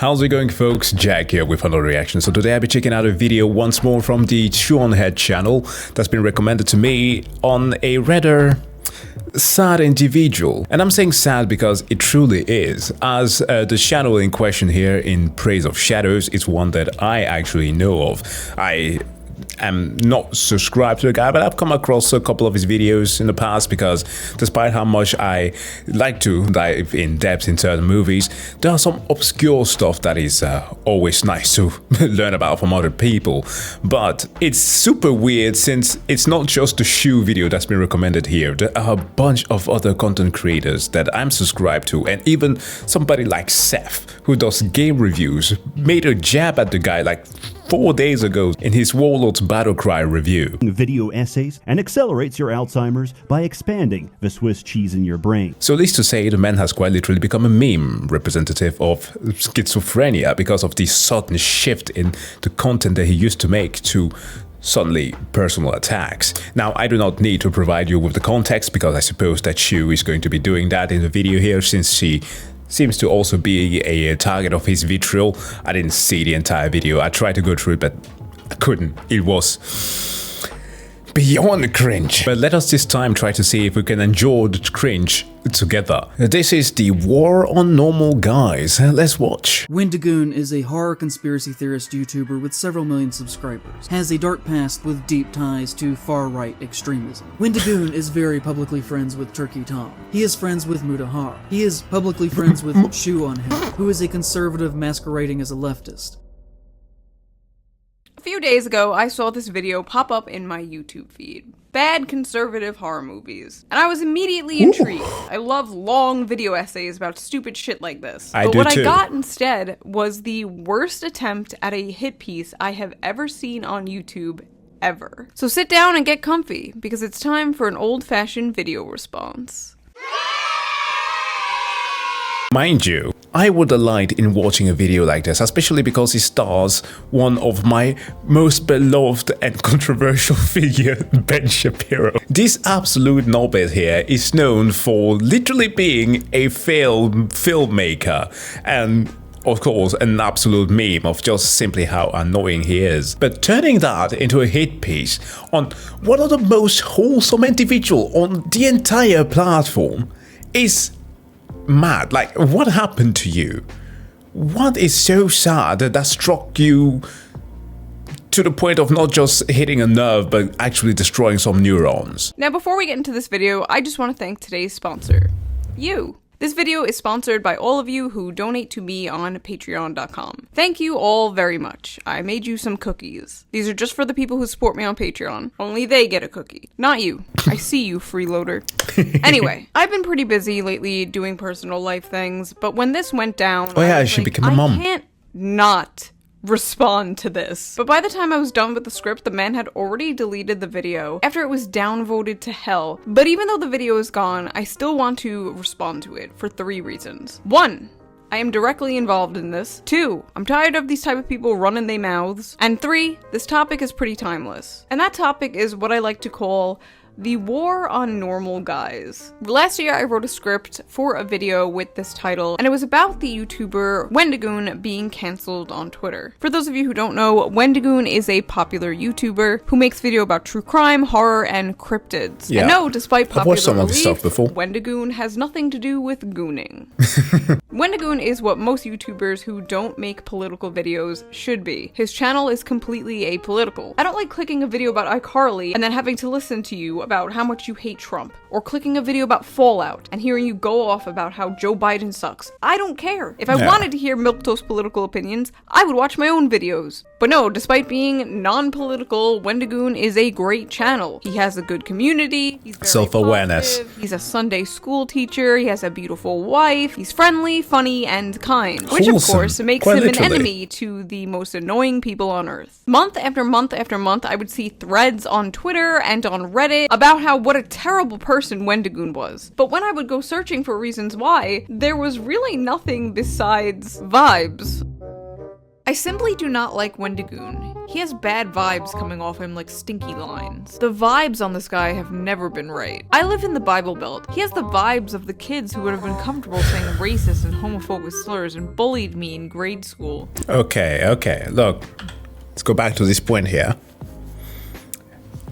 How's it going, folks? Jack here with another reaction. So today I'll be checking out a video once more from the To the Shoe0nHead channel that's been recommended to me on a rather sad individual. And I'm saying sad because it truly is, as the channel in question here, In Praise of Shadows, is one that I actually know of. I am not subscribed to the guy, but I've come across a couple of his videos in the past because despite how much I like to dive in depth in certain movies, there are some obscure stuff that is always nice to learn about from other people. But it's super weird since it's not just the shoe video that's been recommended here. There are a bunch of other content creators that I'm subscribed to, and even somebody like Seth, who does game reviews, made a jab at the guy like 4 days ago in his Warlord's Battlecry review. Video essays and accelerates your Alzheimer's by expanding the Swiss cheese in your brain. So needless to say, the man has quite literally become a meme representative of schizophrenia because of the sudden shift in the content that he used to make to suddenly personal attacks. Now, I do not need to provide you with the context because I suppose that Shu is going to be doing that in the video here, since she seems to also be a target of his vitriol. I didn't see the entire video. I tried to go through it, but I couldn't. It was beyond cringe. But let us this time try to see if we can enjoy the cringe together. This is the War on Normal Guys. Let's watch. Wendigoon is a horror conspiracy theorist YouTuber with several million subscribers. Has a dark past with deep ties to far-right extremism. Wendigoon is very publicly friends with Turkey Tom. He is friends with Mutahar. He is publicly friends with Shoe0nHead, who is a conservative masquerading as a leftist. A few days ago, I saw this video pop up in my YouTube feed. Bad conservative horror movies. And I was immediately intrigued. I love long video essays about stupid shit like this. But what I got instead was the worst attempt at a hit piece I have ever seen on YouTube ever. So sit down and get comfy, because it's time for an old-fashioned video response. Mind you, I would delight in watching a video like this, especially because it stars one of my most beloved and controversial figure, Ben Shapiro. This absolute knobhead here is known for literally being a failed filmmaker and, of course, an absolute meme of just simply how annoying he is. But turning that into a hit piece on one of the most wholesome individuals on the entire platform is mad. Like, what happened to you? What is so sad that struck you to the point of not just hitting a nerve, but actually destroying some neurons? Now, before we get into this video, I just want to thank today's sponsor, you. This video is sponsored by all of you who donate to me on patreon.com. Thank you all very much. I made you some cookies. These are just for the people who support me on Patreon. Only they get a cookie. Not you. I see you, freeloader. Anyway, I've been pretty busy lately doing personal life things, but when this went down, oh yeah, she became a mom. I can't not respond to this. But by the time I was done with the script, the man had already deleted the video after it was downvoted to hell. But even though the video is gone, I still want to respond to it for 3 reasons. 1, I am directly involved in this. 2, I'm tired of these type of people running their mouths. And 3, this topic is pretty timeless. And that topic is what I like to call the War on Normal Guys. Last year I wrote a script for a video with this title, and it was about the YouTuber Wendigoon being cancelled on Twitter. For those of you who don't know, Wendigoon is a popular YouTuber who makes video about true crime, horror, and cryptids. Yeah. And no, despite popular belief, Wendigoon has nothing to do with gooning. Wendigoon is what most YouTubers who don't make political videos should be. His channel is completely apolitical. I don't like clicking a video about iCarly and then having to listen to you about how much you hate Trump, or clicking a video about Fallout and hearing you go off about how Joe Biden sucks. I don't care. If I wanted to hear milquetoast political opinions, I would watch my own videos. But no, despite being non-political, Wendigoon is a great channel. He has a good community, he's very self-awareness. He's a Sunday school teacher, he has a beautiful wife, he's friendly, funny, and kind. Which of course makes him an enemy to the most annoying people on earth. Month after month after month, I would see threads on Twitter and on Reddit about how what a terrible person Wendigoon was. But when I would go searching for reasons why, there was really nothing besides vibes. I simply do not like Wendigoon. He has bad vibes coming off him like stinky lines. The vibes on this guy have never been right. I live in the Bible Belt. He has the vibes of the kids who would have been comfortable saying racist and homophobic slurs and bullied me in grade school. Okay, look, let's go back to this point here.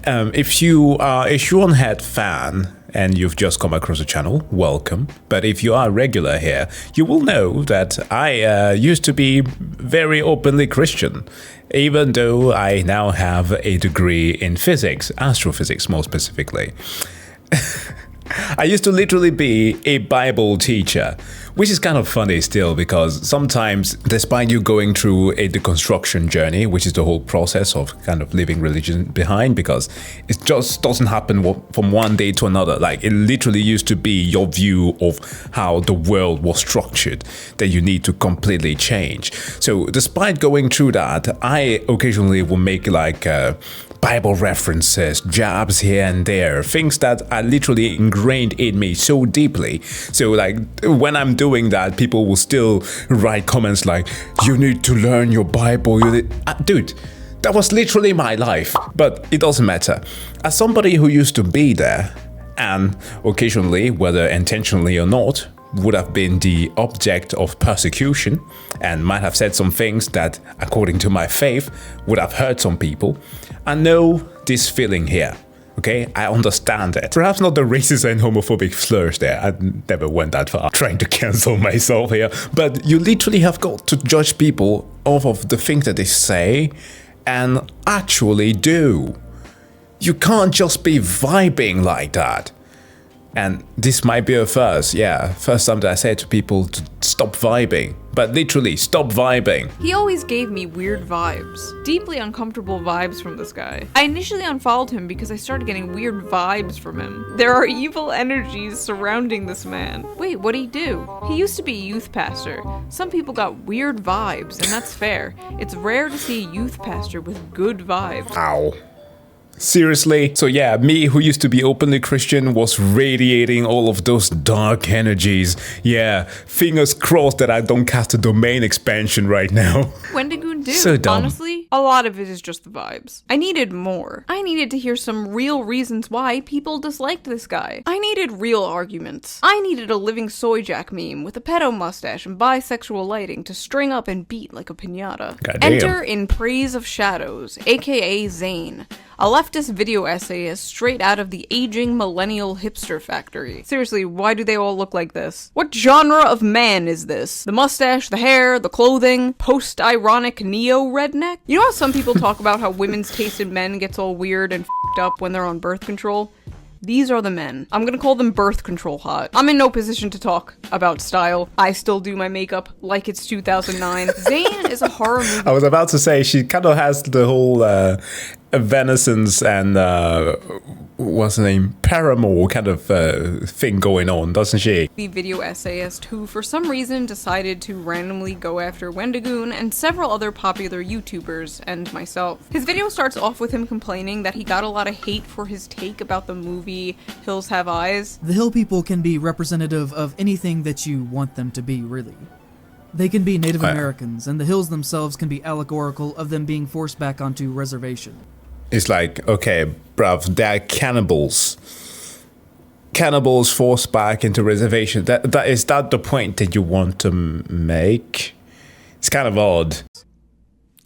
If you are a Shoe0nHead fan and you've just come across the channel, welcome. But if you are a regular here, you will know that I used to be very openly Christian, even though I now have a degree in physics, astrophysics more specifically. I used to literally be a Bible teacher, which is kind of funny still, because sometimes, despite you going through a deconstruction journey, which is the whole process of kind of leaving religion behind, because it just doesn't happen from one day to another. Like, it literally used to be your view of how the world was structured that you need to completely change. So despite going through that, I occasionally will make like Bible references, jabs here and there, things that are literally ingrained in me so deeply. So like when I'm doing that, people will still write comments like, you need to learn your Bible. Dude, that was literally my life, but it doesn't matter. As somebody who used to be there, and occasionally, whether intentionally or not, would have been the object of persecution and might have said some things that, according to my faith, would have hurt some people. I know this feeling here, okay? I understand it. Perhaps not the racist and homophobic slurs there. I never went that far trying to cancel myself here. But you literally have got to judge people off of the things that they say and actually do. You can't just be vibing like that. And this might be a first, first time that I say to people to stop vibing, but literally stop vibing. He always gave me weird vibes, deeply uncomfortable vibes from this guy. I initially unfollowed him because I started getting weird vibes from him. There are evil energies surrounding this man. Wait, what'd he do? He used to be a youth pastor. Some people got weird vibes, and that's fair. It's rare to see a youth pastor with good vibes. Ow. Seriously? So yeah, me who used to be openly Christian was radiating all of those dark energies. Yeah, fingers crossed that I don't cast a domain expansion right now. Wendigoon do. So dumb. Honestly, a lot of it is just the vibes. I needed more. I needed to hear some real reasons why people disliked this guy. I needed real arguments. I needed a living soy jack meme with a pedo mustache and bisexual lighting to string up and beat like a piñata. Goddamn. Enter in Praise of Shadows, aka Zane. A leftist video essayist straight out of the aging millennial hipster factory. Seriously, why do they all look like this? What genre of man is this? The mustache, the hair, the clothing, post-ironic neo-redneck? You know how some people talk about how women's taste in men gets all weird and f***ed up when they're on birth control? These are the men. I'm gonna call them birth control hot. I'm in no position to talk about style. I still do my makeup like it's 2009. Zane is a horror movie. I was about to say, she kind of has the whole Evanescence and what's the name, Paramore kind of thing going on, doesn't she? The video essayist who for some reason decided to randomly go after Wendigoon and several other popular YouTubers and myself. His video starts off with him complaining that he got a lot of hate for his take about the movie Hills Have Eyes. The hill people can be representative of anything that you want them to be, really. They can be Native Americans, and the hills themselves can be allegorical of them being forced back onto reservation. It's like, okay, bruv, they're cannibals. Cannibals forced back into reservation. Is that the point that you want to make? It's kind of odd.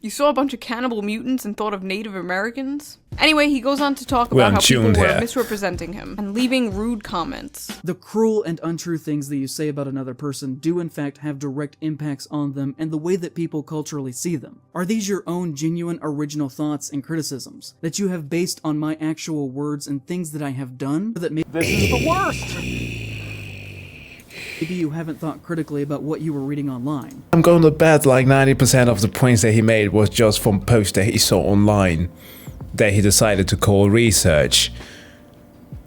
You saw a bunch of cannibal mutants and thought of Native Americans? Anyway, he goes on to talk about how people were misrepresenting him and leaving rude comments. The cruel and untrue things that you say about another person do in fact have direct impacts on them and the way that people culturally see them. Are these your own genuine original thoughts and criticisms that you have based on my actual words and things that I have done? This is the worst! Maybe you haven't thought critically about what you were reading online. I'm going to bet like 90% of the points that he made was just from posts that he saw online that he decided to call research.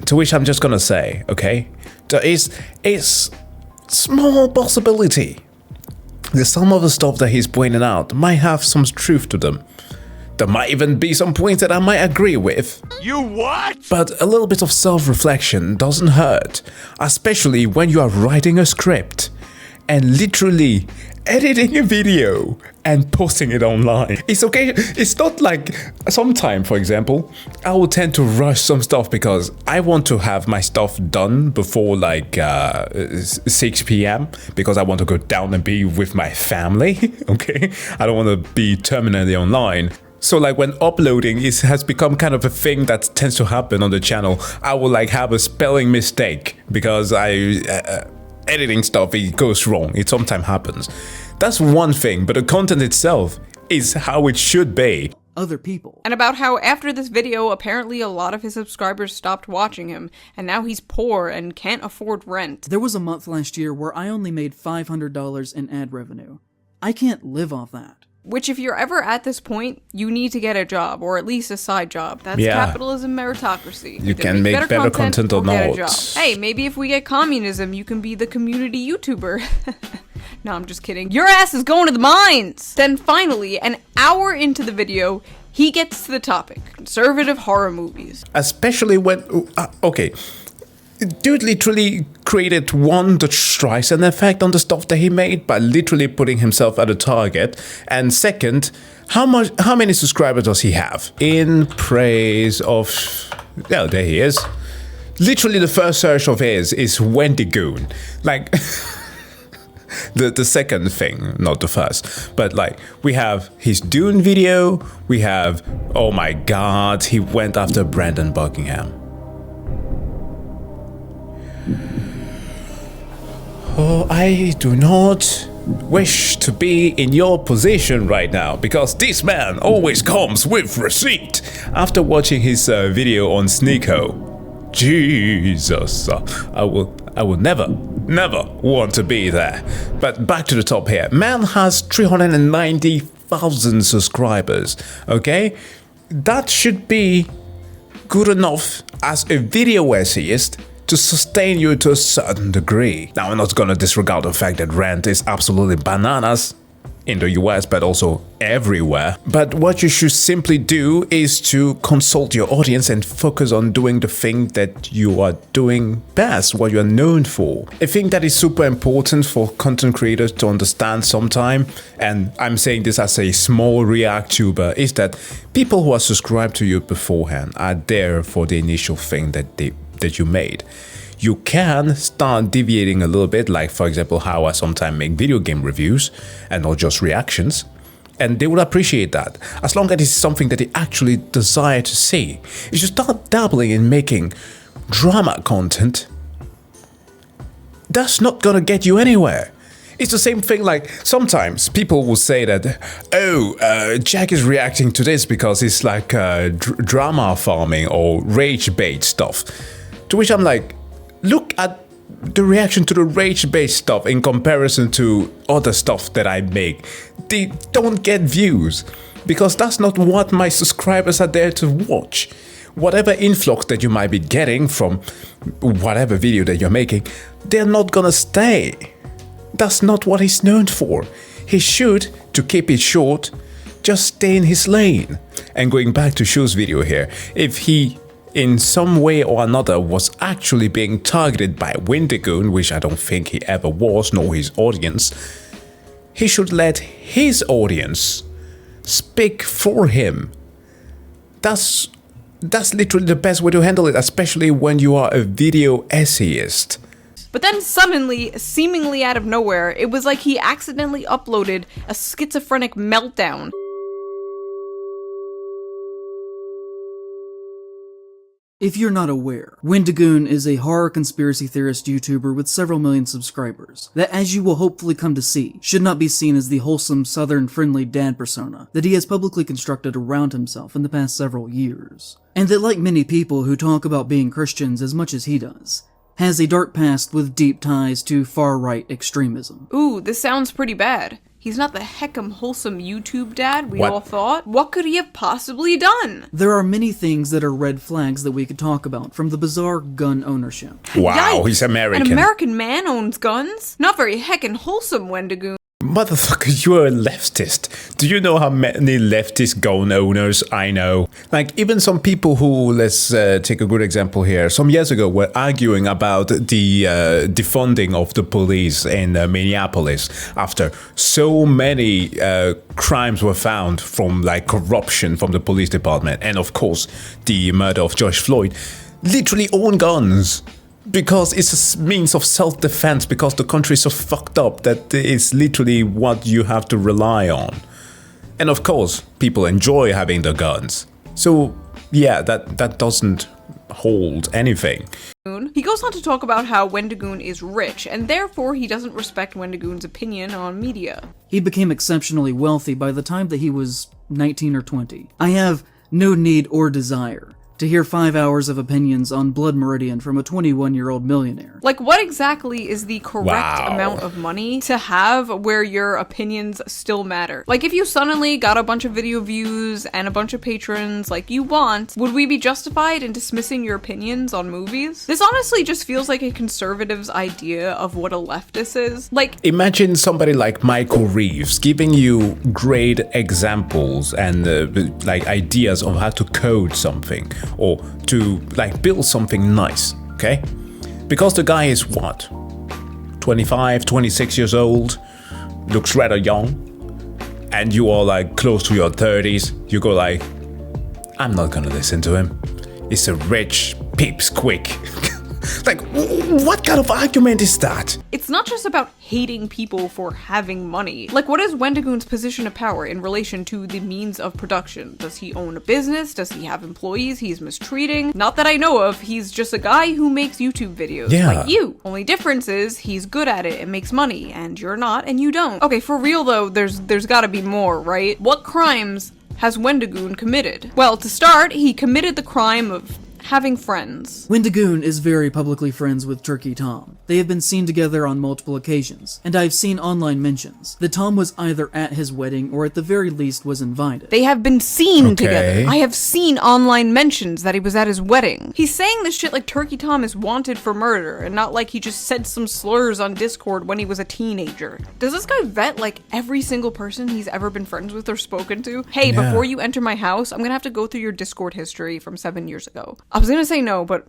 To which I'm just gonna say, okay, there is a small possibility that some of the stuff that he's pointing out might have some truth to them. There might even be some points that I might agree with. You what? But a little bit of self-reflection doesn't hurt, especially when you are writing a script. and literally editing a video and posting it online. It's okay. It's not like sometime, for example, I will tend to rush some stuff because I want to have my stuff done before like 6 p.m. because I want to go down and be with my family. Okay, I don't want to be terminally online. So like when uploading has become kind of a thing that tends to happen on the channel. I will like have a spelling mistake because editing stuff, it goes wrong. It sometimes happens. That's one thing, but the content itself is how it should be. Other people. And about how after this video, apparently a lot of his subscribers stopped watching him, and now he's poor and can't afford rent. There was a month last year where I only made $500 in ad revenue. I can't live off that. Which, if you're ever at this point, you need to get a job, or at least a side job. That's capitalism meritocracy. You can make better content or get not. A job. Hey, maybe if we get communism, you can be the community YouTuber. No, I'm just kidding. Your ass is going to the mines! Then finally, an hour into the video, he gets to the topic. Conservative horror movies. Especially when... okay. Dude literally created one Dutch Streisand effect on the stuff that he made by literally putting himself at a target. And second, how many subscribers does he have? In praise of... Oh, there he is. Literally the first search of his is Wendigoon. Like... the second thing, not the first. But like, we have his Dune video. We have... Oh my god, he went after Brandon Buckingham. Oh, I do not wish to be in your position right now because this man always comes with receipt. After watching his video on Sneeko, Jesus, I will never want to be there. But back to the top here. Man has 390,000 subscribers. Okay, that should be good enough as a video essayist to sustain you to a certain degree. Now, I'm not gonna disregard the fact that rent is absolutely bananas in the US, but also everywhere. But what you should simply do is to consult your audience and focus on doing the thing that you are doing best, what you are known for. I think that is super important for content creators to understand sometime, and I'm saying this as a small React tuber, is that people who are subscribed to you beforehand are there for the initial thing that you made. You can start deviating a little bit, like for example how I sometimes make video game reviews and not just reactions, and they will appreciate that as long as it's something that they actually desire to see. If you start dabbling in making drama content, that's not gonna get you anywhere. It's the same thing, like sometimes people will say that, oh, Jack is reacting to this because it's like drama farming or rage bait stuff. To which I'm like, look at the reaction to the rage-based stuff in comparison to other stuff that I make. They don't get views because that's not what my subscribers are there to watch. Whatever influx that you might be getting from whatever video that you're making, they're not gonna stay. That's not what he's known for. He should, to keep it short, just stay in his lane. And going back to Shu's video here, if he in some way or another was actually being targeted by Wendigoon, which I don't think he ever was, nor his audience, he should let his audience speak for him. That's literally the best way to handle it, especially when you are a video essayist. But then suddenly, seemingly out of nowhere, it was like he accidentally uploaded a schizophrenic meltdown. If you're not aware, Wendigoon is a horror conspiracy theorist YouTuber with several million subscribers that, as you will hopefully come to see, should not be seen as the wholesome, southern-friendly dad persona that he has publicly constructed around himself in the past several years. And that, like many people who talk about being Christians as much as he does, has a dark past with deep ties to far-right extremism. Ooh, this sounds pretty bad. He's not the heckin' wholesome YouTube dad we all thought. What could he have possibly done? There are many things that are red flags that we could talk about, from the bizarre gun ownership. Wow, Yikes. he's American. An American man owns guns? Not very heckin' wholesome, Wendigoon. Motherfucker, you're a leftist. Do you know how many leftist gun owners I know? Like, even some people who, let's take a good example here, some years ago were arguing about the defunding of the police in Minneapolis after so many crimes were found from, like, corruption from the police department. And, of course, the murder of George Floyd. Literally own guns. Because it's a means of self-defense, because the country is so fucked up that it's literally what you have to rely on. And of course, people enjoy having the guns. So yeah, that doesn't hold anything. He goes on to talk about how Wendigoon is rich, and therefore he doesn't respect Wendigoon's opinion on media. He became exceptionally wealthy by the time that he was 19 or 20. I have no need or desire to hear 5 hours of opinions on Blood Meridian from a 21-year-old millionaire. Like, what exactly is the correct amount of money to have where your opinions still matter? Like, if you suddenly got a bunch of video views and a bunch of patrons like you want, would we be justified in dismissing your opinions on movies? This honestly just feels like a conservative's idea of what a leftist is. Like, imagine somebody like Michael Reeves giving you great examples and like ideas on how to code something, or to like build something nice, okay? Because the guy is what? 25, 26 years old, looks rather young, and you are like close to your 30s, you go like, I'm not gonna listen to him. He's a rich pipsqueak. Like, what kind of argument is that? It's not just about hating people for having money. Like, what is Wendigoon's position of power in relation to the means of production? Does he own a business? Does he have employees he's mistreating? Not that I know of. He's just a guy who makes YouTube videos. Yeah. Like you. Only difference is he's good at it and makes money, and you're not, and you don't. Okay, for real though, there's gotta be more, right? What crimes has Wendigoon committed? Well, to start, he committed the crime of having friends. Wendigoon is very publicly friends with Turkey Tom. They have been seen together on multiple occasions, and I've seen online mentions that Tom was either at his wedding or at the very least was invited. They have been seen Okay. together. I have seen online mentions that he was at his wedding. He's saying this shit like Turkey Tom is wanted for murder, and not like he just said some slurs on Discord when he was a teenager. Does this guy vet like every single person he's ever been friends with or spoken to? Hey, Yeah. before you enter my house, I'm gonna have to go through your Discord history from 7 years ago. I was gonna say no, but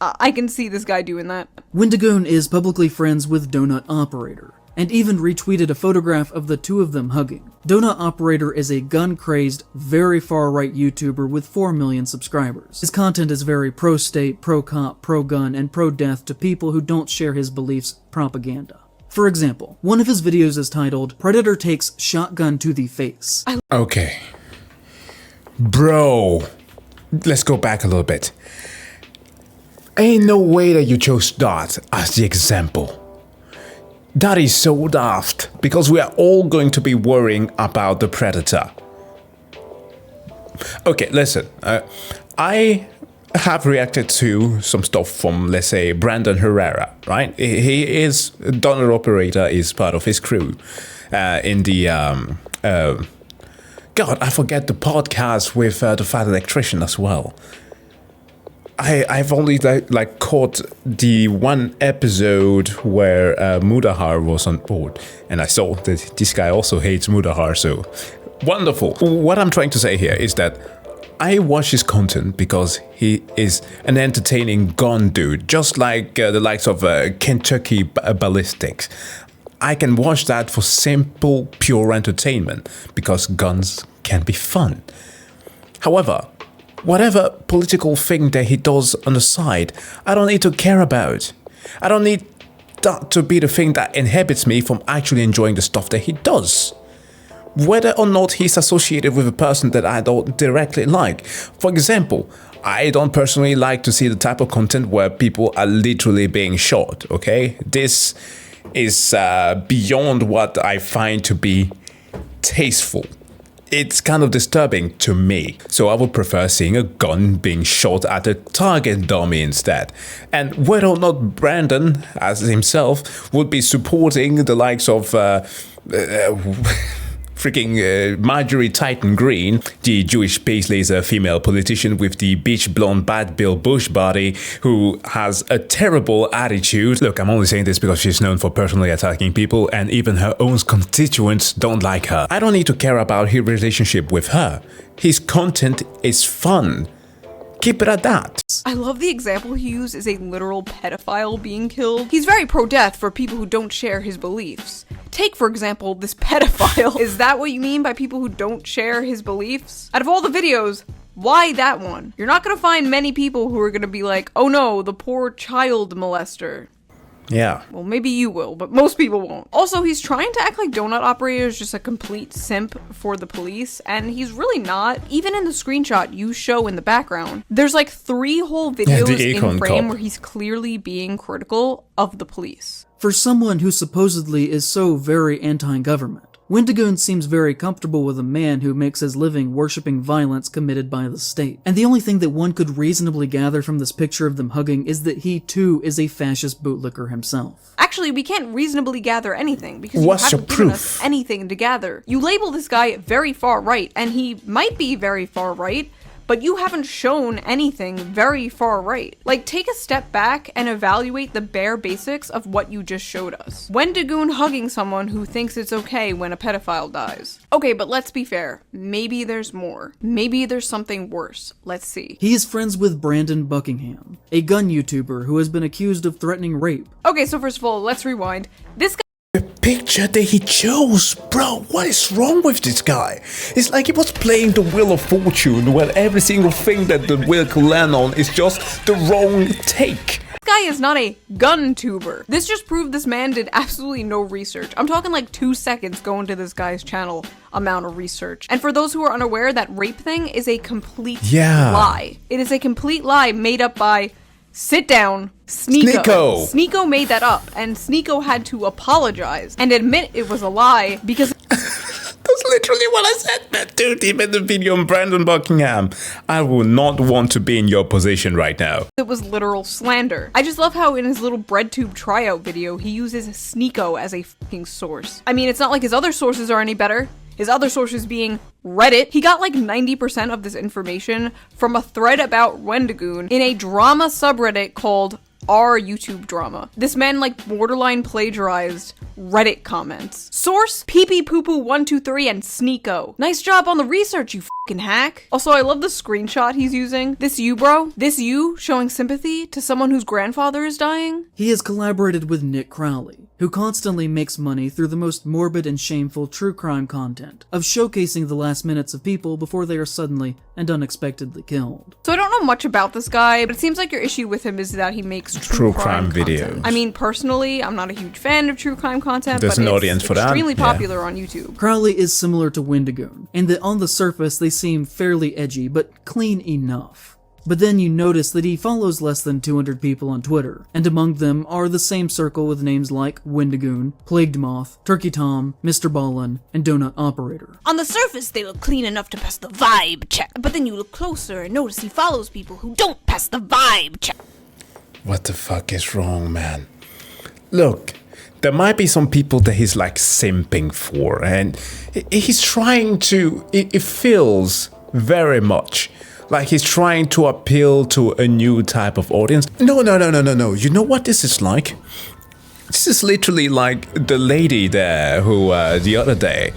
I can see this guy doing that. Wendigoon is publicly friends with Donut Operator, and even retweeted a photograph of the two of them hugging. Donut Operator is a gun-crazed, very far-right YouTuber with 4 million subscribers. His content is very pro-state, pro-cop, pro-gun, and pro-death to people who don't share his beliefs propaganda. For example, one of his videos is titled, Predator Takes Shotgun to the Face. Okay. Bro, let's go back a little bit. Ain't no way that you chose that as the example. That is so daft, because we are all going to be worrying about the Predator. Okay, listen. I have reacted to some stuff from, let's say, Brandon Herrera, right? He is, Donor Operator is part of his crew in the, God, I forget the podcast with the Fat Electrician as well. I've only like caught the one episode where Mudahar was on board, and I saw that this guy also hates Mudahar, so wonderful. What I'm trying to say here is that I watch his content because he is an entertaining gun dude, just like the likes of Kentucky Ballistics. I can watch that for simple, pure entertainment, because guns can be fun. However, whatever political thing that he does on the side, I don't need to care about. I don't need that to be the thing that inhibits me from actually enjoying the stuff that he does. Whether or not he's associated with a person that I don't directly like. For example, I don't personally like to see the type of content where people are literally being shot, okay? This is beyond what I find to be tasteful. It's kind of disturbing to me, so I would prefer seeing a gun being shot at a target dummy instead. And whether or not Brandon, as himself, would be supporting the likes of freaking Marjorie Titan Green, the Jewish space laser female politician with the beach blonde bad Bill Bush body who has a terrible attitude. Look, I'm only saying this because she's known for personally attacking people and even her own constituents don't like her. I don't need to care about his relationship with her. His content is fun. Keep it at that. I love the example he used is a literal pedophile being killed. He's very pro-death for people who don't share his beliefs. Take, for example, this pedophile. Is that what you mean by people who don't share his beliefs? Out of all the videos, why that one? You're not gonna find many people who are gonna be like, oh no, the poor child molester. Yeah. Well, maybe you will, but most people won't. Also, he's trying to act like Donut Operator is just a complete simp for the police, and he's really not. Even in the screenshot you show in the background, there's like 3 whole videos in frame where he's clearly being critical of the police. For someone who supposedly is so very anti-government, Wendigoon seems very comfortable with a man who makes his living worshipping violence committed by the state. And the only thing that one could reasonably gather from this picture of them hugging is that he too is a fascist bootlicker himself. Actually, we can't reasonably gather anything because you haven't given us anything to gather. You label this guy very far right, and he might be very far right, but you haven't shown anything very far right. Like, take a step back and evaluate the bare basics of what you just showed us. Wendigoon hugging someone who thinks it's okay when a pedophile dies. Okay, but let's be fair. Maybe there's more. Maybe there's something worse. Let's see. He is friends with Brandon Buckingham, a gun YouTuber who has been accused of threatening rape. Okay, so first of all, let's rewind. This guy Picture that he chose, bro. What is wrong with this guy? It's like he was playing the Wheel of Fortune where every single thing that the wheel could land on is just the wrong take. This guy is not a gun tuber. This just proved this man did absolutely no research. I'm talking like 2 seconds going to this guy's channel amount of research. And for those who are unaware, that rape thing is a complete lie. It is a complete lie made up by, sit down, Sneeko. Sneeko made that up, and Sneeko had to apologize and admit it was a lie because that's literally what I said, man. Dude, he made the video on Brandon Buckingham. I would not want to be in your position right now. It was literal slander. I just love how in his little breadtube tryout video, he uses Sneeko as a fucking source. I mean, it's not like his other sources are any better. His other sources being Reddit. He got like 90% of this information from a thread about Wendigoon in a drama subreddit called R YouTube Drama. This man like borderline plagiarized Reddit comments. Source, pee-pee-poo-poo-123 and Sneeko. Nice job on the research, you fucking hack. Also, I love the screenshot he's using. This you, bro? This you showing sympathy to someone whose grandfather is dying? He has collaborated with Nick Crowley, who constantly makes money through the most morbid and shameful true crime content, of showcasing the last minutes of people before they are suddenly and unexpectedly killed. So I don't know much about this guy, but it seems like your issue with him is that he makes true crime videos. I mean, personally, I'm not a huge fan of true crime content, There's an audience for that. It's extremely popular on YouTube. Crowley is similar to Wendigoon, in that on the surface they seem fairly edgy, but clean enough. But then you notice that he follows less than 200 people on Twitter, and among them are the same circle with names like Wendigoon, Plagued Moth, Turkey Tom, Mr. Ballin, and Donut Operator. On the surface, they look clean enough to pass the vibe check, but then you look closer and notice he follows people who don't pass the vibe check. What the fuck is wrong, man? Look, there might be some people that he's like simping for, and he's trying to, it feels very much like he's trying to appeal to a new type of audience. No. You know what this is like? This is literally like the lady there who the other day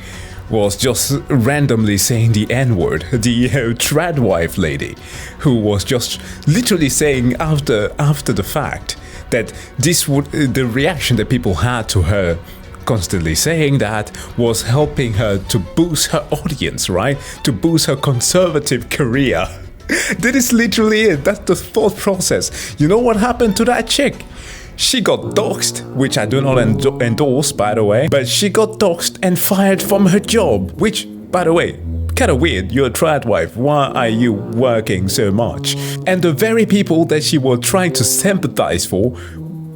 was just randomly saying the N-word, the tradwife lady, who was just literally saying after the fact that this would, the reaction that people had to her constantly saying that was helping her to boost her audience, right? To boost her conservative career. That is literally it. That's the thought process. You know what happened to that chick? She got doxxed, which I do not endorse, by the way, but she got doxxed and fired from her job, which, by the way, kind of weird. You're a tradwife. Why are you working so much? And the very people that she was trying to sympathize for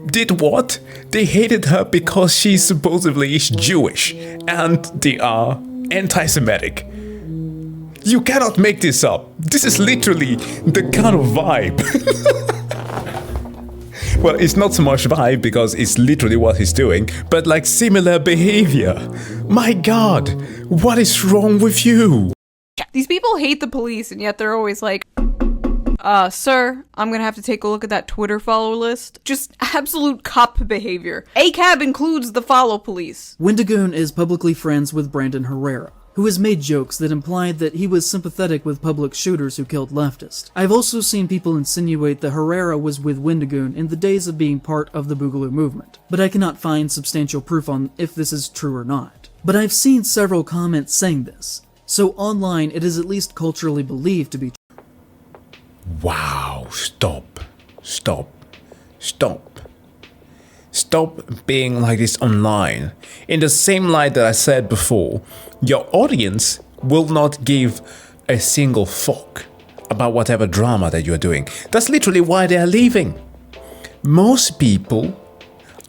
did what? They hated her because she supposedly is Jewish and they are anti-Semitic. You cannot make this up. This is literally the kind of vibe. Well, it's not so much vibe because it's literally what he's doing, but like similar behavior. My god, what is wrong with you? These people hate the police, and yet they're always like, sir, I'm gonna have to take a look at that Twitter follow list. Just absolute cop behavior. ACAB includes the follow police. Wendigoon is publicly friends with Brandon Herrera, who has made jokes that implied that he was sympathetic with public shooters who killed leftists. I've also seen people insinuate that Herrera was with Wendigoon in the days of being part of the Boogaloo movement, but I cannot find substantial proof on if this is true or not. But I've seen several comments saying this, so online it is at least culturally believed to be true. Wow, stop. Stop being like this online. In the same light that I said before, your audience will not give a single fuck about whatever drama that you're doing. That's literally why they're leaving. Most people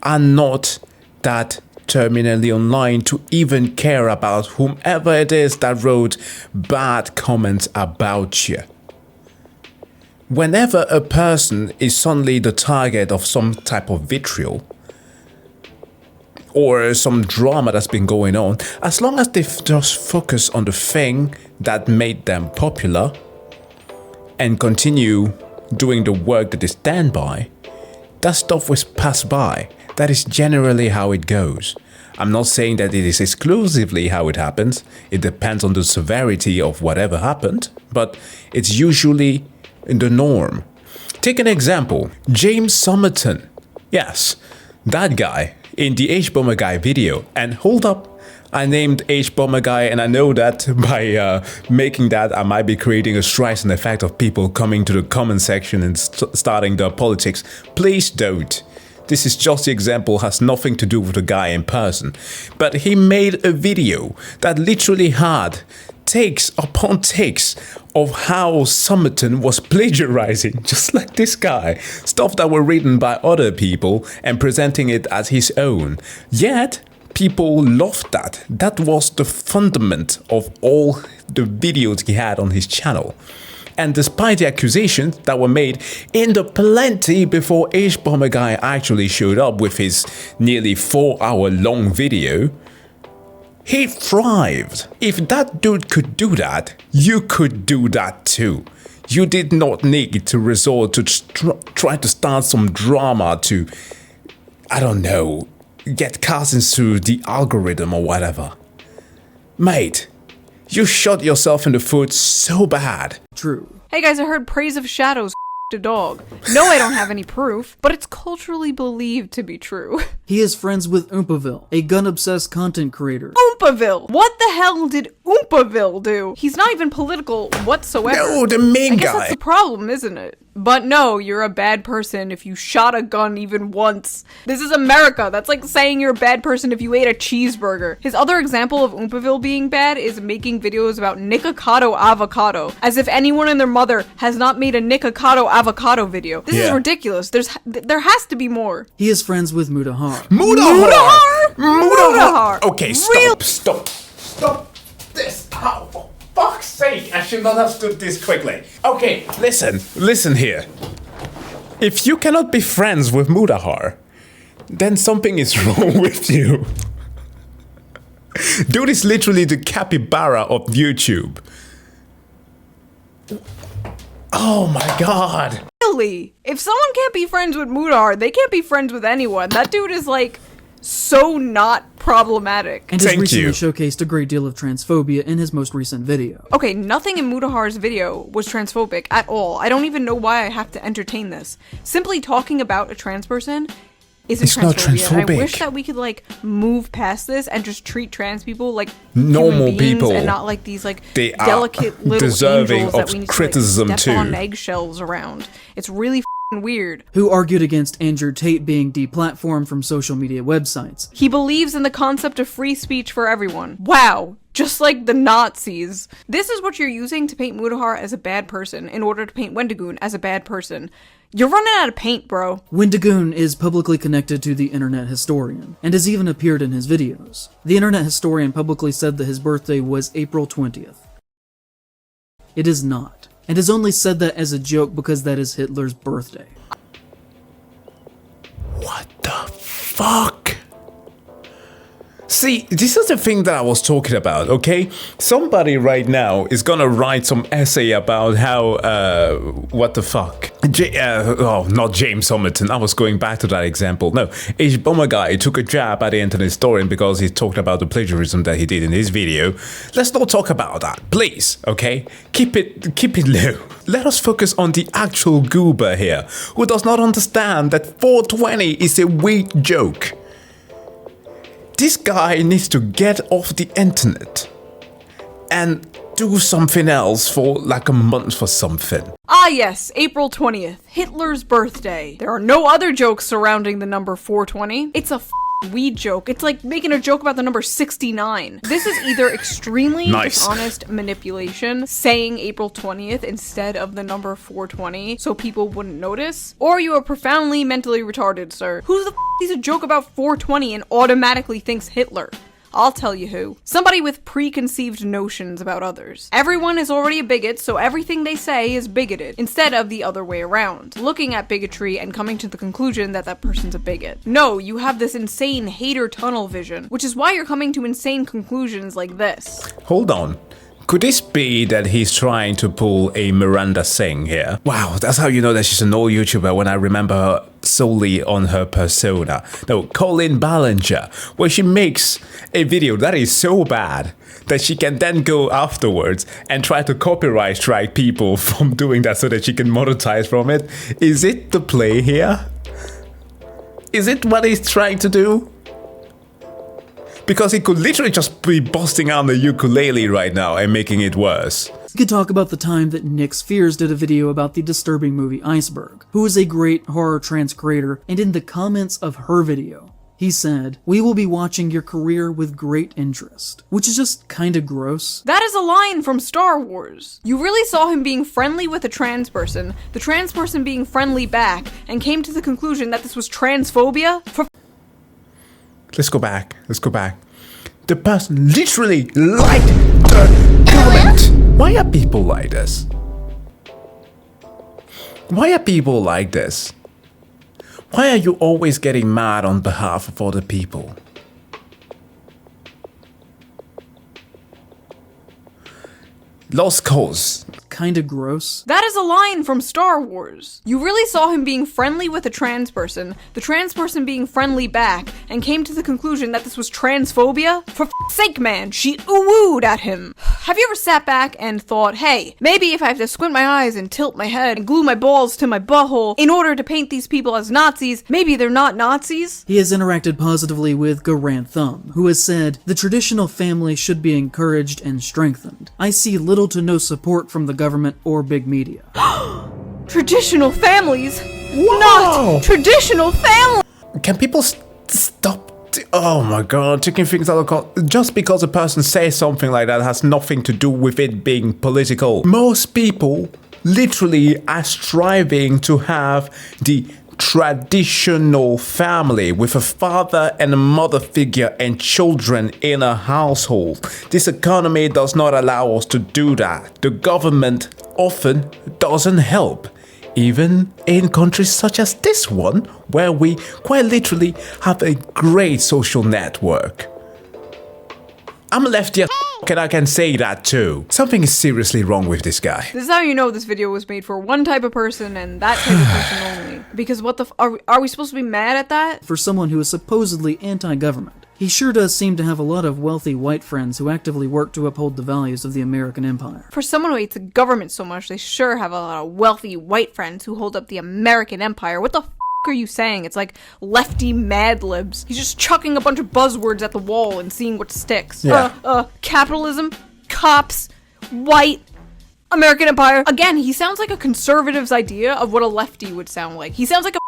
are not that terminally online to even care about whomever it is that wrote bad comments about you. Whenever a person is suddenly the target of some type of vitriol or some drama that's been going on, as long as they just focus on the thing that made them popular and continue doing the work that they stand by, that stuff will pass by. That is generally how it goes. I'm not saying that it is exclusively how it happens. It depends on the severity of whatever happened, but it's usually in the norm. Take an example, James Somerton. Yes, that guy in the H-Bomber Guy video. And hold up, I named H-Bomber Guy, and I know that by making that I might be creating a Streisand effect of people coming to the comment section and starting the politics. Please don't. This is just the example, has nothing to do with the guy in person. But he made a video that literally had takes upon takes of how Somerton was plagiarizing, just like this guy. Stuff that were written by other people and presenting it as his own. Yet, people loved that. That was the fundament of all the videos he had on his channel. And despite the accusations that were made in the plenty before H-Bomber Guy actually showed up with his nearly 4-hour long video, he thrived. If that dude could do that, you could do that too. You did not need to resort to try to start some drama to, I don't know, get cast into the algorithm or whatever. Mate, you shot yourself in the foot so bad. True. Hey guys, I heard Praise of Shadows a dog. No, I don't have any proof, but it's culturally believed to be true. He is friends with Oompaville, a gun-obsessed content creator. Oompaville! What the hell did Oompaville do? He's not even political whatsoever. No, the main I guess guy. that's the problem, isn't it? But no, you're a bad person if you shot a gun even once. This is America. That's like saying you're a bad person if you ate a cheeseburger. His other example of Oompaville being bad is making videos about Nikocado avocado, as if anyone and their mother has not made a Nikocado avocado video. This is ridiculous. There has to be more. He is friends with Mudahar. Mudahar! Okay, stop this. Oh, for fuck's sake, I should not have stood this quickly. Okay, listen here. If you cannot be friends with Mudahar, then something is wrong with you. Dude is literally the capybara of YouTube. Oh my god. Really? If someone can't be friends with Mudahar, they can't be friends with anyone. That dude is like so not problematic. And has recently showcased a great deal of transphobia in his most recent video. Okay, nothing in Mudahar's video was transphobic at all. I don't even know why I have to entertain this. Simply talking about a trans person isn't transphobia. Not transphobic. I wish that we could like move past this and just treat trans people like normal human beings people and not like these like they delicate little deserving angels of that we need criticism to like, step too. on eggshells around. It's really weird. Who argued against Andrew Tate being deplatformed from social media websites. He believes in the concept of free speech for everyone. Wow. Just like the Nazis. This is what you're using to paint Mudahar as a bad person in order to paint Wendigoon as a bad person. You're running out of paint, bro. Wendigoon is publicly connected to the Internet Historian, and has even appeared in his videos. The Internet Historian publicly said that his birthday was April 20th. It is not, and has only said that as a joke because that is Hitler's birthday. What the fuck? See, this is the thing that I was talking about, okay? Somebody right now is gonna write some essay about how, what the fuck? Not James Somerton, I was going back to that example. No, H-Bomber guy took a jab at the internet historian because he talked about the plagiarism that he did in his video. Let's not talk about that, please, okay? Keep it low. Let us focus on the actual goober here, who does not understand that 420 is a weak joke. This guy needs to get off the internet and do something else for like a month or something. Ah yes, April 20th, Hitler's birthday. There are no other jokes surrounding the number 420. It's a weed joke. It's like making a joke about the number 69. This is either extremely dishonest manipulation, saying April 20th instead of the number 420 so people wouldn't notice, or you are profoundly mentally retarded, sir. Who the sees a joke about 420 and automatically thinks Hitler? I'll tell you who. Somebody with preconceived notions about others. Everyone is already a bigot, so everything they say is bigoted, instead of the other way around. Looking at bigotry and coming to the conclusion that that person's a bigot. No, you have this insane hater tunnel vision, which is why you're coming to insane conclusions like this. Hold on. Could this be that he's trying to pull a Miranda Singh here? Wow, that's how you know that she's an old YouTuber when I remember her solely on her persona. No, Colin Ballinger, where she makes a video that is so bad that she can then go afterwards and try to copyright strike people from doing that so that she can monetize from it. Is it the play here? Is it what he's trying to do? Because he could literally just be busting out the ukulele right now and making it worse. We could talk about the time that Nick Spheres did a video about the disturbing movie Iceberg, who is a great horror trance creator, and in the comments of her video, he said, "We will be watching your career with great interest," which is just kinda gross. That is a line from Star Wars. You really saw him being friendly with a trans person, the trans person being friendly back, and came to the conclusion that this was transphobia? Let's go back. The person literally liked the comment. Why are people like this? Why are people like this? Why are you always getting mad on behalf of other people? Lost cause. Kinda gross. That is a line from Star Wars. You really saw him being friendly with a trans person, the trans person being friendly back, and came to the conclusion that this was transphobia? For f***'s sake, man, she ooh-wooed at him. Have you ever sat back and thought, hey, maybe if I have to squint my eyes and tilt my head and glue my balls to my butthole in order to paint these people as Nazis, maybe they're not Nazis? He has interacted positively with Garant Thumb, who has said, "The traditional family should be encouraged and strengthened. I see little to no support from the government or big media." Traditional families? Wow. Not traditional families! Can people stop? Oh my god, taking things out of context. Just because a person says something like that has nothing to do with it being political. Most people literally are striving to have the traditional family with a father and a mother figure and children in a household. This economy does not allow us to do that. The government often doesn't help. Even in countries such as this one, where we quite literally have a great social network. I'm a lefty as and I can say that too. Something is seriously wrong with this guy. This is how you know this video was made for one type of person and that type of person only. Because what the are we supposed to be mad at that? For someone who is supposedly anti-government, he sure does seem to have a lot of wealthy white friends who actively work to uphold the values of the American empire. For someone who hates the government so much, they sure have a lot of wealthy white friends who hold up the American empire. What the f*** are you saying? It's like lefty Mad Libs. He's just chucking a bunch of buzzwords at the wall and seeing what sticks. Yeah. Capitalism, cops, white, American empire. Again, he sounds like a conservative's idea of what a lefty would sound like. He sounds like a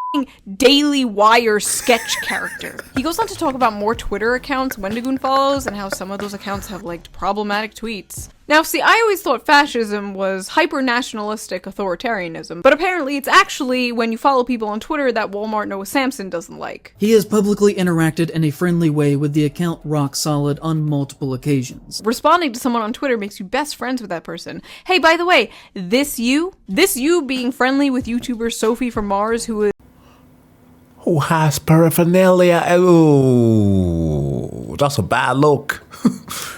Daily Wire sketch character. He goes on to talk about more Twitter accounts Wendigoon follows and how some of those accounts have liked problematic tweets. Now, see, I always thought fascism was hyper-nationalistic authoritarianism, but apparently it's actually when you follow people on Twitter that Walmart Noah Samson doesn't like. He has publicly interacted in a friendly way with the account Rock Solid on multiple occasions. Responding to someone on Twitter makes you best friends with that person. Hey, by the way, this you being friendly with YouTuber Sophie from Mars, who is who has paraphernalia. Oh, that's a bad look.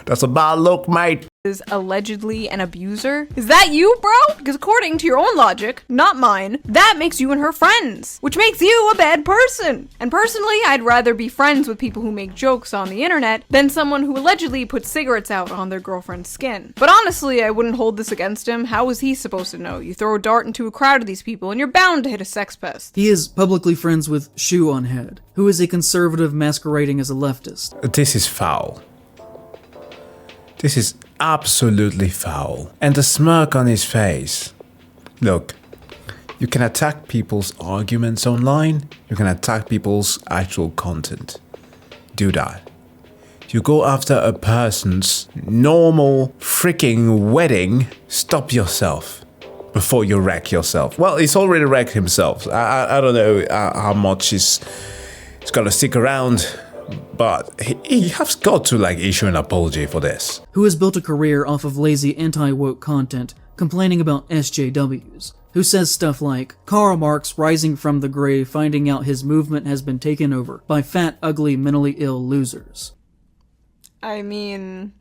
That's a bad look, mate. Is allegedly an abuser. Is that you, bro? Because according to your own logic, not mine, that makes you and her friends, which makes you a bad person. And personally, I'd rather be friends with people who make jokes on the internet than someone who allegedly puts cigarettes out on their girlfriend's skin. But honestly, I wouldn't hold this against him. How was he supposed to know? You throw a dart into a crowd of these people and you're bound to hit a sex pest. He is publicly friends with To the Shoe0nHead, who is a conservative masquerading as a leftist. This is foul. This is absolutely foul. And the smirk on his face. Look, you can attack people's arguments online. You can attack people's actual content. Do that. You go after a person's normal freaking wedding. Stop yourself before you wreck yourself. Well, he's already wrecked himself. I don't know how much he's gonna stick around. But he has got to issue an apology for this. Who has built a career off of lazy anti-woke content, complaining about SJWs. Who says stuff like, Karl Marx rising from the grave finding out his movement has been taken over by fat, ugly, mentally ill losers. I mean...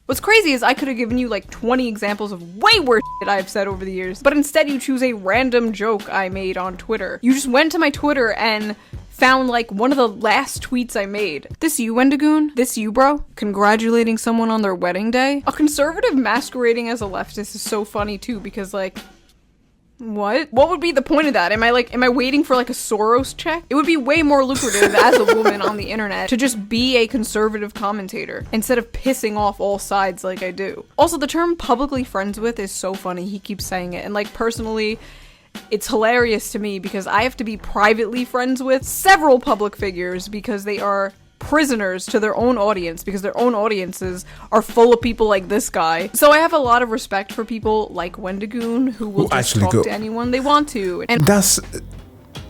What's crazy is I could have given you 20 examples of way worse shit I've said over the years, but instead you choose a random joke I made on Twitter. You just went to my Twitter and found one of the last tweets I made. This you, Wendigoon? This you, bro? Congratulating someone on their wedding day? A conservative masquerading as a leftist is so funny too, because what? What would be the point of that? Am I waiting for a Soros check? It would be way more lucrative as a woman on the internet to just be a conservative commentator instead of pissing off all sides like I do. Also, the term publicly friends with is so funny. He keeps saying it. And personally, it's hilarious to me because I have to be privately friends with several public figures because they are prisoners to their own audience because their own audiences are full of people like this guy. So I have a lot of respect for people like Wendigoon who will just talk to anyone they want to. And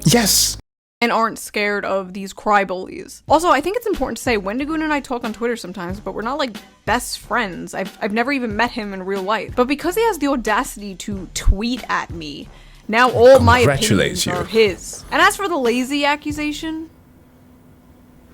yes. And aren't scared of these cry bullies. Also, I think it's important to say Wendigoon and I talk on Twitter sometimes, but we're not best friends. I've never even met him in real life. But because he has the audacity to tweet at me, now all my opinions are his. And as for the lazy accusation,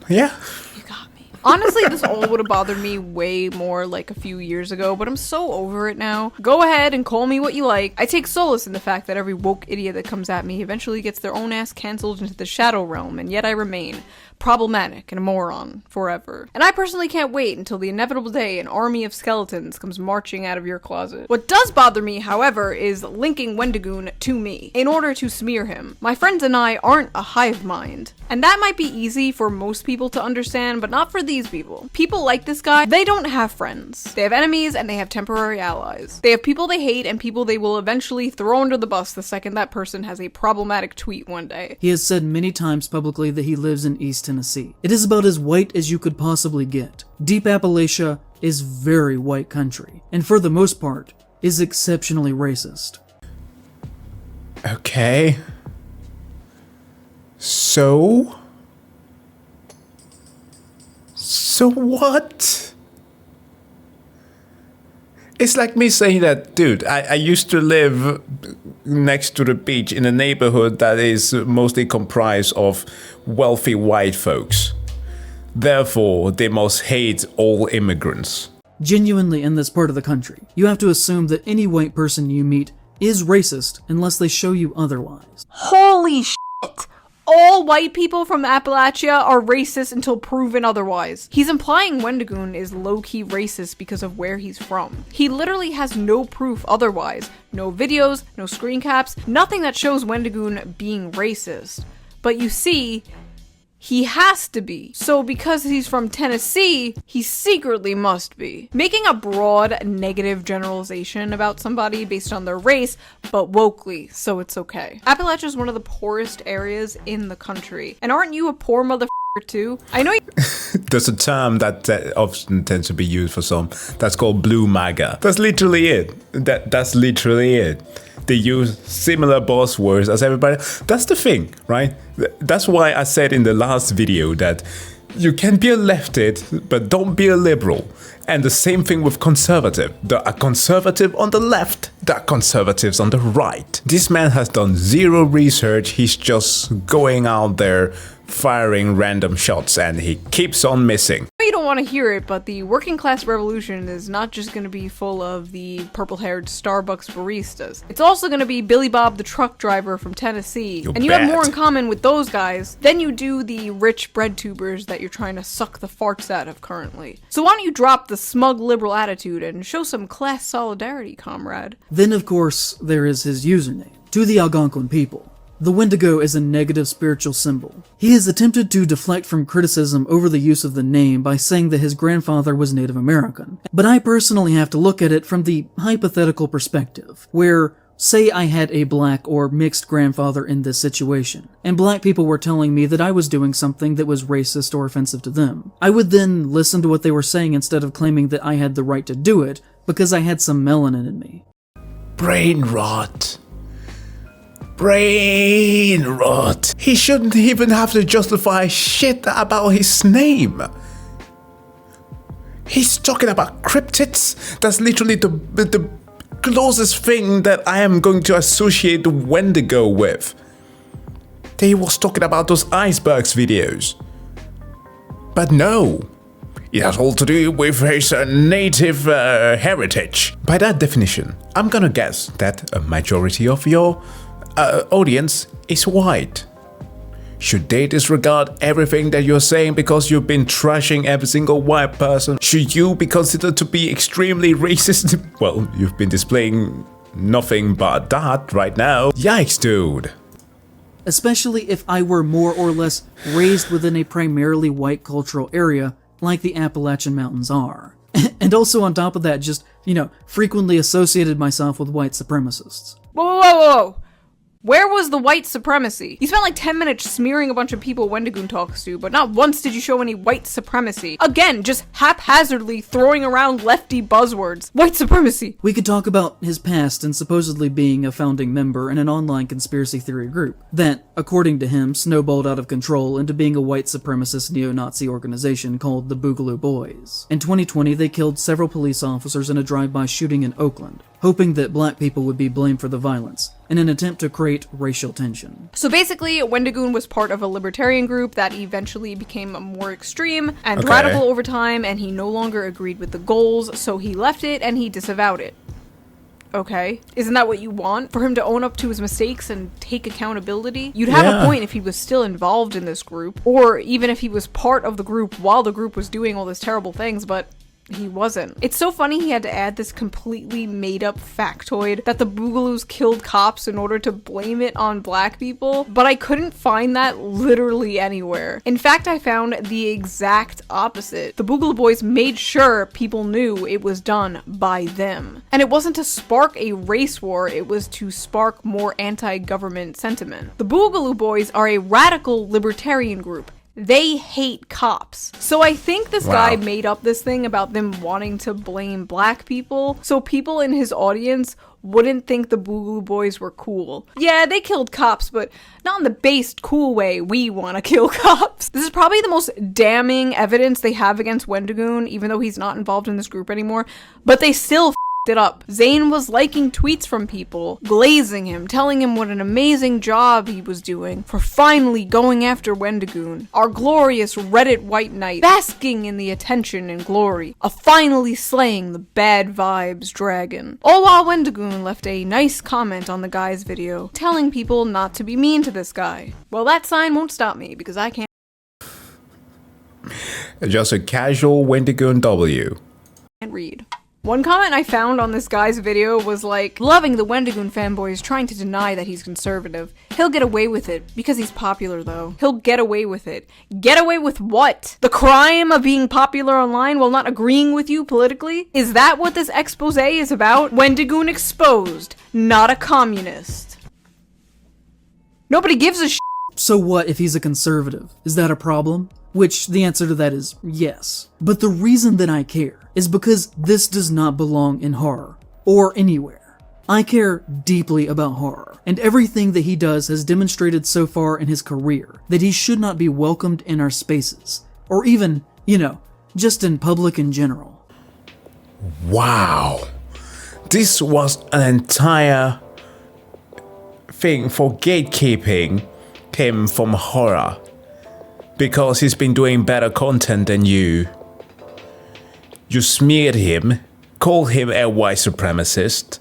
yeah, you got me. Honestly, this all would have bothered me way more a few years ago, but I'm so over it now. Go ahead and call me what you like. I take solace in the fact that every woke idiot that comes at me eventually gets their own ass cancelled into the shadow realm, and yet I remain problematic and a moron forever. And I personally can't wait until the inevitable day an army of skeletons comes marching out of your closet. What does bother me, however, is linking Wendigoon to me in order to smear him. My friends and I aren't a hive mind. And that might be easy for most people to understand, but not for these people. People like this guy, they don't have friends. They have enemies and they have temporary allies. They have people they hate and people they will eventually throw under the bus the second that person has a problematic tweet one day. He has said many times publicly that he lives in East Tennessee. It is about as white as you could possibly get. Deep Appalachia is very white country, and for the most part, is exceptionally racist. Okay. So what? It's like me saying that, dude, I used to live next to the beach in a neighborhood that is mostly comprised of wealthy white folks. Therefore, they must hate all immigrants. Genuinely, in this part of the country, you have to assume that any white person you meet is racist unless they show you otherwise. Holy shit! All white people from Appalachia are racist until proven otherwise. He's implying Wendigoon is low-key racist because of where he's from. He literally has no proof otherwise. No videos, no screen caps, nothing that shows Wendigoon being racist. But you see, he has to be. So because he's from Tennessee, he secretly must be. Making a broad negative generalization about somebody based on their race, but wokely, so it's okay. Appalachia is one of the poorest areas in the country. And aren't you a poor motherfucker too? I know There's a term that often tends to be used for some. That's called blue MAGA. That's literally it. That's literally it. They use similar buzzwords as everybody. That's the thing, right? That's why I said in the last video that You can be a leftist, but don't be a liberal. And the same thing with conservative. There are conservative on the left, there are conservatives on the right. This man has done zero research, he's just going out there firing random shots and he keeps on missing. You don't want to hear it, but the working class revolution is not just going to be full of the purple-haired Starbucks baristas. It's also going to be Billy Bob the truck driver from Tennessee. And you have more in common with those guys than you do the rich bread tubers that you're trying to suck the farts out of currently. So why don't you drop the smug liberal attitude and show some class solidarity, comrade? Then, of course, there is his username. To the Algonquin people. The Wendigo is a negative spiritual symbol. He has attempted to deflect from criticism over the use of the name by saying that his grandfather was Native American. But I personally have to look at it from the hypothetical perspective, where, say I had a black or mixed grandfather in this situation, and black people were telling me that I was doing something that was racist or offensive to them. I would then listen to what they were saying instead of claiming that I had the right to do it because I had some melanin in me. Brain rot. Brain rot. He shouldn't even have to justify shit about his name. He's talking about cryptids. That's literally the closest thing that I am going to associate the Wendigo with. He was talking about those icebergs videos. But no. It has all to do with his native heritage. By that definition, I'm gonna guess that a majority of your audience is white. Should they disregard everything that you're saying because you've been trashing every single white person? Should you be considered to be extremely racist? Well, you've been displaying nothing but that right now. Yikes, dude. Especially if I were more or less raised within a primarily white cultural area like the Appalachian Mountains are. And also on top of that, just, frequently associated myself with white supremacists. Whoa, whoa, whoa, whoa! Where was the white supremacy? You spent like 10 minutes smearing a bunch of people Wendigoon talks to, but not once did you show any white supremacy. Again, just haphazardly throwing around lefty buzzwords. White supremacy! We could talk about his past and supposedly being a founding member in an online conspiracy theory group that, according to him, snowballed out of control into being a white supremacist neo-Nazi organization called the Boogaloo Boys. In 2020, they killed several police officers in a drive-by shooting in Oakland, hoping that black people would be blamed for the violence, in an attempt to create racial tension. So basically, Wendigoon was part of a libertarian group that eventually became more extreme and radical over time, and he no longer agreed with the goals, so he left it and he disavowed it. Okay. Isn't that what you want? For him to own up to his mistakes and take accountability? You'd have a point if he was still involved in this group, or even if he was part of the group while the group was doing all these terrible things, but he wasn't. It's so funny he had to add this completely made-up factoid that the Boogaloos killed cops in order to blame it on black people, but I couldn't find that literally anywhere. In fact, I found the exact opposite. The Boogaloo Boys made sure people knew it was done by them. And it wasn't to spark a race war, it was to spark more anti-government sentiment. The Boogaloo Boys are a radical libertarian group. They hate cops. So I think this guy made up this thing about them wanting to blame black people, so people in his audience wouldn't think the Boogaloo Boys were cool. Yeah, they killed cops, but not in the based cool way we want to kill cops. This is probably the most damning evidence they have against Wendigoon, even though he's not involved in this group anymore, but they still it up. Zayn was liking tweets from people, glazing him, telling him what an amazing job he was doing for finally going after Wendigoon, our glorious Reddit white knight, basking in the attention and glory of finally slaying the bad vibes dragon. All while Wendigoon left a nice comment on the guy's video, telling people not to be mean to this guy. Well, that sign won't stop me because I can't Just a casual Wendigoon W. read. One comment I found on this guy's video was like, loving the Wendigoon fanboys trying to deny that he's conservative. He'll get away with it, because he's popular though. He'll get away with it. Get away with what? The crime of being popular online while not agreeing with you politically? Is that what this expose is about? Wendigoon exposed, not a communist. Nobody gives a shit. So what if he's a conservative? Is that a problem? Which, the answer to that is yes. But the reason that I care is because this does not belong in horror, or anywhere. I care deeply about horror, and everything that he does has demonstrated so far in his career that he should not be welcomed in our spaces, or even, just in public in general. Wow. This was an entire thing for gatekeeping him from horror. Because he's been doing better content than you. You smeared him, called him a white supremacist,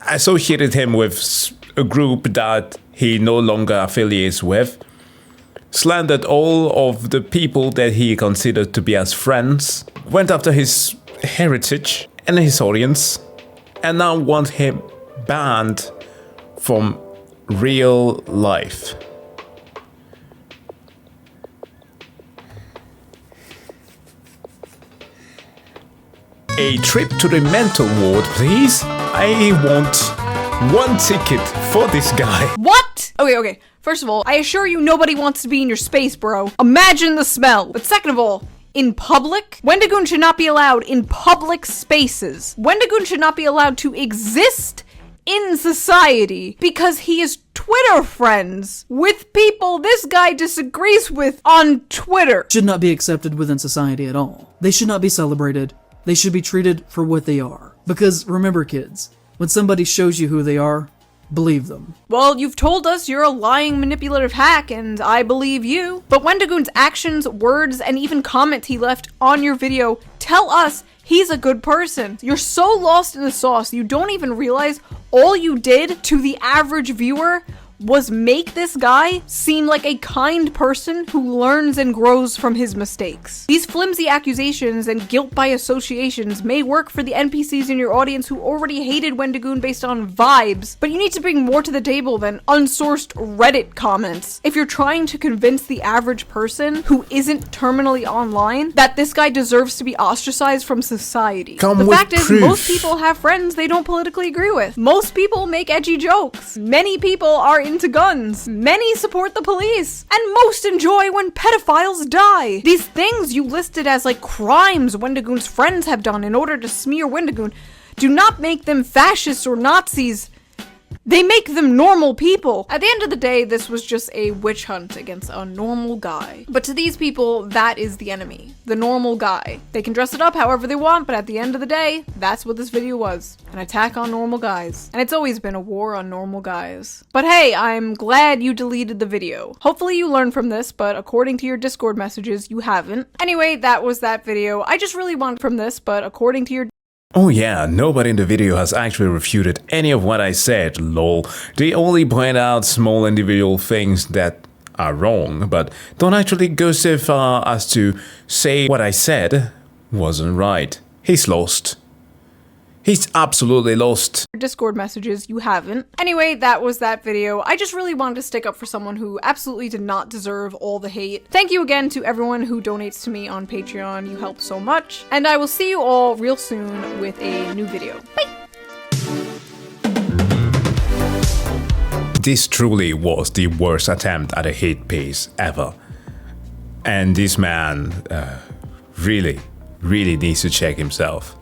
associated him with a group that he no longer affiliates with, slandered all of the people that he considered to be as friends, went after his heritage and his audience, and now want him banned from real life. A trip to the mental ward, please. I want 1 ticket for this guy. What? Okay. First of all, I assure you nobody wants to be in your space, bro. Imagine the smell. But second of all, in public, Wendigoon should not be allowed in public spaces. Wendigoon should not be allowed to exist in society because he is Twitter friends with people this guy disagrees with on Twitter. Should not be accepted within society at all. They should not be celebrated. They should be treated for what they are. Because remember, kids, when somebody shows you who they are, believe them. Well, you've told us you're a lying, manipulative hack, and I believe you. But Wendigoon's actions, words, and even comments he left on your video tell us he's a good person. You're so lost in the sauce, you don't even realize all you did to the average viewer was make this guy seem like a kind person who learns and grows from his mistakes. These flimsy accusations and guilt by associations may work for the NPCs in your audience who already hated Wendigoon based on vibes, but you need to bring more to the table than unsourced Reddit comments. If you're trying to convince the average person who isn't terminally online that this guy deserves to be ostracized from society. The fact is, most people have friends they don't politically agree with. Most people make edgy jokes. Many people are into guns. Many support the police. And most enjoy when pedophiles die. These things you listed as like crimes Wendigoon's friends have done in order to smear Wendigoon do not make them fascists or Nazis. They make them normal people. At the end of the day, this was just a witch hunt against a normal guy. But to these people, that is the enemy. The normal guy. They can dress it up however they want, but at the end of the day, that's what this video was. An attack on normal guys. And it's always been a war on normal guys. But hey, I'm glad you deleted the video. Hopefully you learned from this, but according to your Discord messages, you haven't. Anyway, that was that video. I just really want from this, but according to your Oh yeah, nobody in the video has actually refuted any of what I said, lol. They only point out small individual things that are wrong, but don't actually go so far as to say what I said wasn't right. He's lost. He's absolutely lost. Discord messages, you haven't. Anyway, that was that video. I just really wanted to stick up for someone who absolutely did not deserve all the hate. Thank you again to everyone who donates to me on Patreon. You help so much. And I will see you all real soon with a new video. Bye! This truly was the worst attempt at a hate piece ever. And this man really needs to check himself.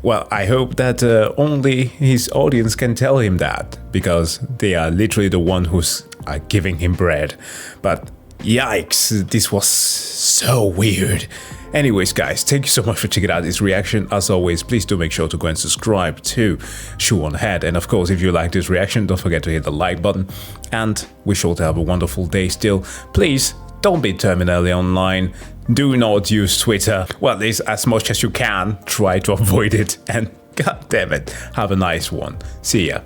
Well, I hope that only his audience can tell him that, because they are literally the one who's giving him bread. But yikes, this was so weird. Anyways, guys, thank you so much for checking out this reaction. As always, please do make sure to go and subscribe to Shoe0nHead. And of course, if you like this reaction, don't forget to hit the like button. And we sure to have a wonderful day still. Please, don't be terminally online. Do not use Twitter. Well, at least as much as you can. Try to avoid it. And god damn it, have a nice one. See ya.